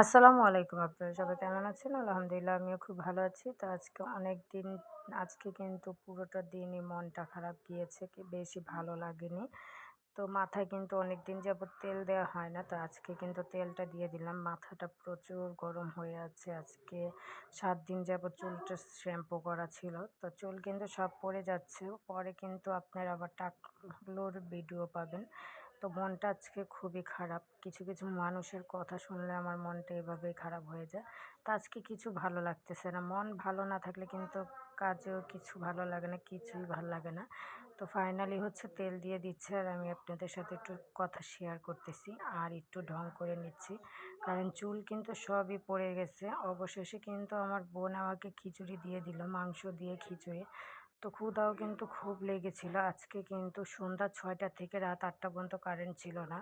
আসসালামু আলাইকুম। আপনারা সবাই কেমন আছেন? আলহামদুলিল্লাহ আমিও খুব ভালো আছি। তো আজকে কিন্তু পুরোটা দিনই মনটা খারাপ গিয়েছে, বেশি ভালো লাগেনি। তো মাথায় কিন্তু অনেকদিন যাবৎ তেল দেওয়া হয় না। তো আজকে কিন্তু তেলটা দিয়ে দিলাম। মাথাটা প্রচুর গরম হয়ে আছে। আজকে ৭ দিন যাবৎ চুলটা শ্যাম্পু করা ছিল। তো চুল কিন্তু সব পড়ে যাচ্ছে। পরে কিন্তু আপনারা আবার টাকলোর ভিডিও পাবেন। তো মনটা আজকে খুবই খারাপ। কিছু মানুষের কথা শুনলে আমার মনটা এভাবেই খারাপ হয়ে যায়। তো আজকে কিছু ভালো লাগতেছে না। মন ভালো না থাকলে কিন্তু কাজেও কিছু ভালো লাগে না, কিছুই ভাল লাগে না। তো ফাইনালি হচ্ছে তেল দিয়ে দিচ্ছে আর আমি আপনাদের সাথে একটু কথা শেয়ার করতেছি আর একটু ঢং করে নিচ্ছি। কারণ চুল কিন্তু সবই পড়ে গেছে। অবশেষে কিন্তু আমার বোন আমাকে খিচুড়ি দিয়ে দিল, মাংস দিয়ে খিচুড়ি। তো ক্ষুধাও কিন্তু খুব লেগেছিল। আজকে কিন্তু সন্ধ্যা ৬টা থেকে রাত ৮টা পর্যন্ত কারেন্ট ছিল না।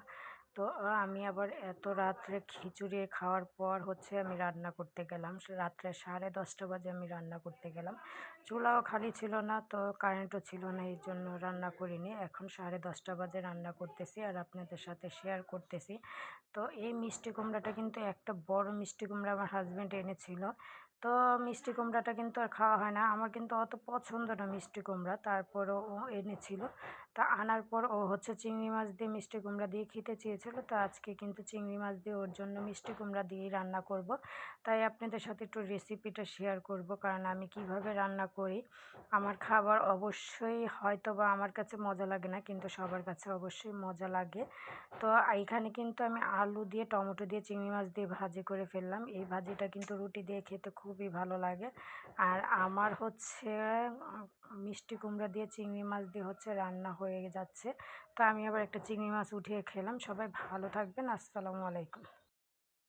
তো আমি আবার এত রাত্রে খিচুড়ি খাওয়ার পর হচ্ছে আমি রান্না করতে গেলাম। রাত্রে 10:30 বাজে আমি রান্না করতে গেলাম। চুলাও খালি ছিল না, তো কারেন্টও ছিল না, এই জন্য রান্না করিনি। এখন 10:30 বাজে রান্না করতেছি আর আপনাদের সাথে শেয়ার করতেছি। তো এই মিষ্টি কুমড়াটা কিন্তু একটা বড় মিষ্টি কুমড়া আমার হাসব্যান্ড এনেছিল। তো মিষ্টি কুমড়াটা কিন্তু আর খাওয়া হয় না। আমার কিন্তু অত পছন্দ না মিষ্টি কুমড়া। তারপরও ও এনেছিল। তা আনার পর ও হচ্ছে চিংড়ি মাছ দিয়ে মিষ্টি কুমড়া দিয়ে খেতে চেয়েছিল। তো আজকে কিন্তু চিংড়ি মাছ দিয়ে ওর জন্য মিষ্টি কুমড়া দিয়েই রান্না করব। তাই আপনাদের সাথে একটু রেসিপিটা শেয়ার করব, কারণ আমি কিভাবে রান্না করি। আমার খাবার অবশ্যই হয়তোবা আমার কাছে মজা লাগে না, কিন্তু সবার কাছে অবশ্যই মজা লাগে। তো এইখানে কিন্তু আমি আলু দিয়ে, টমেটো দিয়ে, চিংড়ি মাছ দিয়ে ভাজি করে ফেললাম। এই ভাজিটা কিন্তু রুটি দিয়ে খেতে খুবই ভালো লাগে। আর আমার হচ্ছে মিষ্টি কুমড়া দিয়ে চিংড়ি মাছ দিয়ে হচ্ছে রান্না হয়ে যাচ্ছে। তো আমি আবার একটা চিংড়ি মাছ উঠিয়ে খেলাম। সবাই ভালো থাকবেন। আসসালামু আলাইকুম।